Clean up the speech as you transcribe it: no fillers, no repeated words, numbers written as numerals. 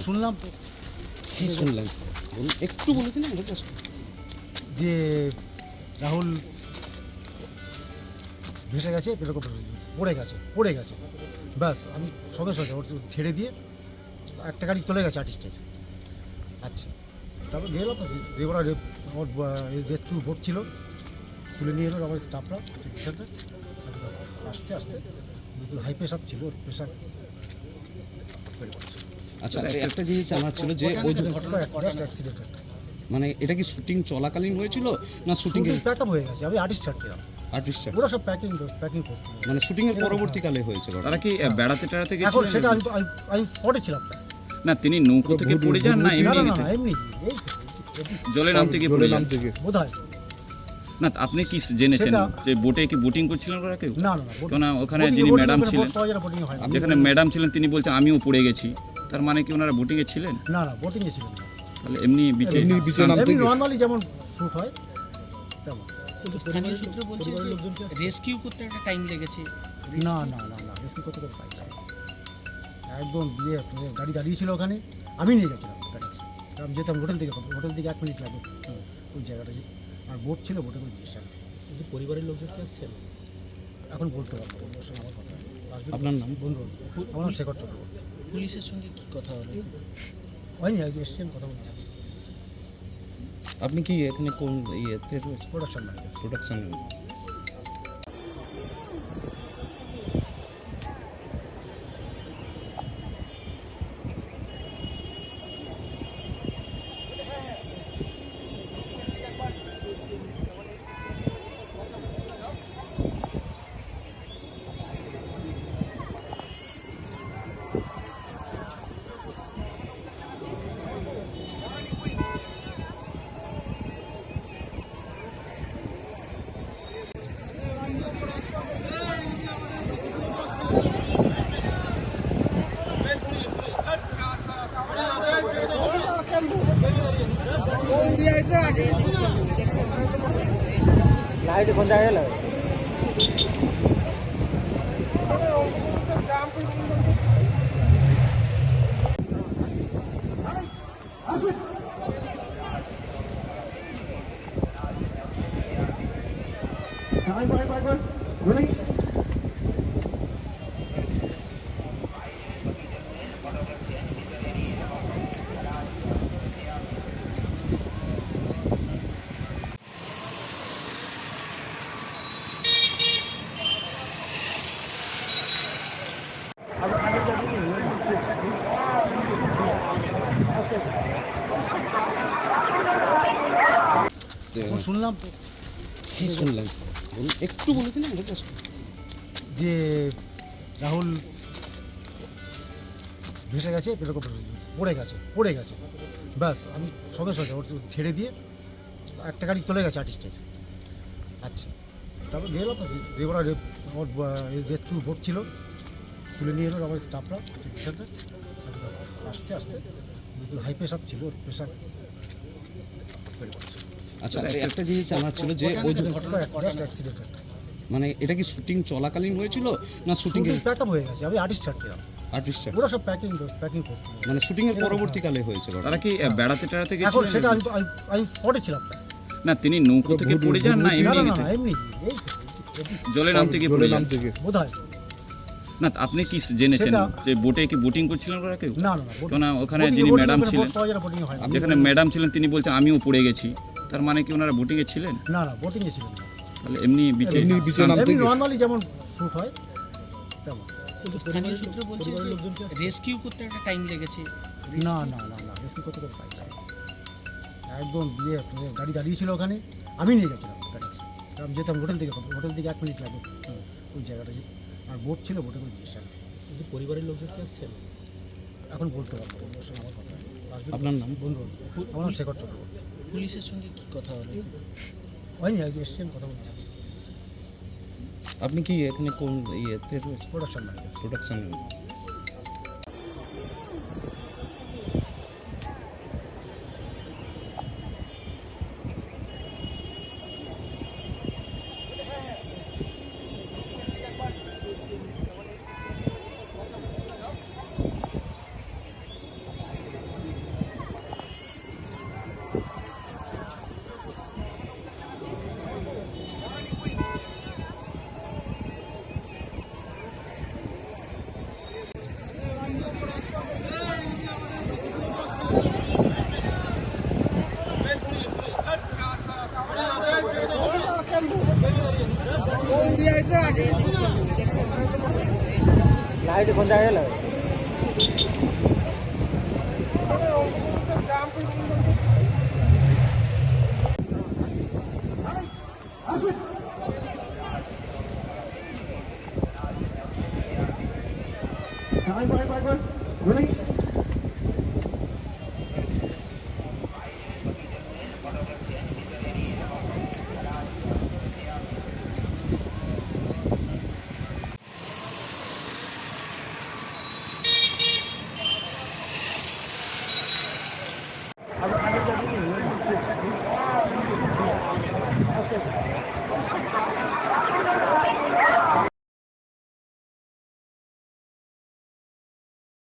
শুনলাম তো। কি শুনলেন একটু বলে দিন আমাকে যে রাহুল ভেসে গেছে, এরকম পড়ে গেছে ব্যাস। আমি সঙ্গে সঙ্গে ওর ছেড়ে দিয়ে একটা গাড়ি চলে গেছে আর্টিস্টের। আচ্ছা, তারপর গেলাম, ওরা ওর রেস্কিউ বোট ছিল, তুলে নিয়ে এলো আমার স্টাফরা। আস্তে আস্তে হাই প্রেশার ছিল, ওর প্রেশার। আচ্ছা, একটা জিনিস জানার ছিল যে ওই ঘটনা অ্যাক্সিডেন্ট, মানে এটা কি শুটিং চলাকালীন হয়েছিল না শুটিং প্যাক আপ হয়ে গেছে। আমি আর্টিস্ট ছাড়ছিলাম, আর্টিস্ট ওরা সব প্যাকিং করতে, মানে শুটিং এর পরবর্তীকালে হয়েছে ঘটনা? তারা কি বেড়াতে টেড়াতে এখন গেছিলেন? সেটা আমি স্পটে ছিলাম না। না, তিনি নৌকো থেকে পড়ে যান না না এমনি না না, এমনি এই জলে নামতে গিয়ে পড়ে যান? বোধহয়। না, আপনি কি জেনেছেন সেটা- যে বোটে কি বোটিং করছিলেন ওরা কেউ? না না না, কেন ওখানে যিনি ম্যাডাম ছিলেন, যেখানে ম্যাডাম ছিলেন তিনি বলছেন আমিও পড়ে গেছি, তার মানে কি ওনারা বোটিং এ ছিলেন? না না, বোটিং এ ছিলেন না। তাহলে এমনি বিচে এমনি নরমালি যেমন শুট হয় তেমন। কিন্তু স্থানীয় সূত্র বলছে রেস্কিউ করতে একটা টাইম লেগেছে। না না না না, রেস্কিউ করতে তো পাই না। একদম গাড়ি দাঁড়িয়েছিল ওখানে, আমি নিয়ে গেছিলাম গাড়ি। আমি যেতাম হোটেল থেকে 1 মিনিট লাগবে ওই জায়গাটা। আর বোট ছিল, বোটে করে জিনিস পরিবারের লোকজন কি আসছেন? এখন বলতে পারবো না, ওর সঙ্গে আমার কথা আসবে। আপনার নাম? বন্ধু, আমার নাম শেখর চক্রবর্তী। পুলিশের সঙ্গে কি কথা হলো? হয়নি, আজকে এসছেন, কথা বলছি। আপনি কি এখানে কোন ইয়েতে রয়েছে? Production manager. প্রোডাকশন। लाइट बंद आया लग শুনলাম তো। কি শুনলেন একটু বলে দিন আমাকে যে রাহুল ভেসে গেছে, এরকম পড়ে গেছে ব্যাস। আমি সঙ্গে সঙ্গে ওর ছেড়ে দিয়ে একটা গাড়ি চলে গেছে আর্টিস্টের। আচ্ছা, তারপর গেলাম, ওরা ওর রেস্কিউ বোট ছিল, তুলে নিয়ে এলো আমার স্টাফরা। আস্তে আস্তে হাই প্রেশার ছিল, ওর প্রেশার। আচ্ছা, একটা জিনিস জানার ছিল যে ওই ঘটনা অ্যাক্সিডেন্ট, মানে এটা কি শুটিং চলাকালীন হয়েছিল না শুটিং প্যাক আপ হয়ে গেছে। আমি আর্টিস্ট ছাড়ছিলাম, আর্টিস্ট ওরা সব প্যাকিং করতে, মানে শুটিং এর পরবর্তীকালে হয়েছে ঘটনা? তারা কি বেড়াতে টেড়াতে এখন গেছিলেন? সেটা আমি স্পটে ছিলাম না। না, তিনি নৌকো থেকে পড়ে যান না না এমনি না না, এমনি এই জলে নামতে গিয়ে পড়ে যান? বোধহয়। না, আপনি কি জেনেছেন সেটা- যে বোটে কি বোটিং করছিলেন ওরা কেউ? না না না, কেন ওখানে যিনি ম্যাডাম ছিলেন, যেখানে ম্যাডাম ছিলেন তিনি বলছেন আমিও পড়ে গেছি, তার মানে কি ওনারা বোটিং এ ছিলেন? না না, বোটিং এ ছিলেন না। তাহলে এমনি বিচে এমনি নরমালি যেমন শুট হয় তেমন। কিন্তু স্থানীয় সূত্র বলছে রেস্কিউ করতে একটা টাইম লেগেছে। না না না না, রেস্কিউ করতে তো পাই না। একদম গাড়ি দাঁড়িয়েছিল ওখানে, আমি নিয়ে গেছিলাম গাড়ি। আমি যেতাম হোটেল থেকে 1 মিনিট লাগবে ওই জায়গাটা। আর বোট ছিল, বোটে করে জিনিস পরিবারের লোকজন কি আসছেন? এখন বলতে পারবো না, ওর সঙ্গে আমার কথা আসবে। আপনার নাম? বন্ধু, আমার নাম শেখর চক্রবর্তী। পুলিশের সঙ্গে কি কথা হলো? হয়নি, আজকে এসছেন, কথা বলছি। আপনি কি এখানে কোন ইয়েতে রয়েছে? Production manager. প্রোডাকশন। জায়গায় লাগে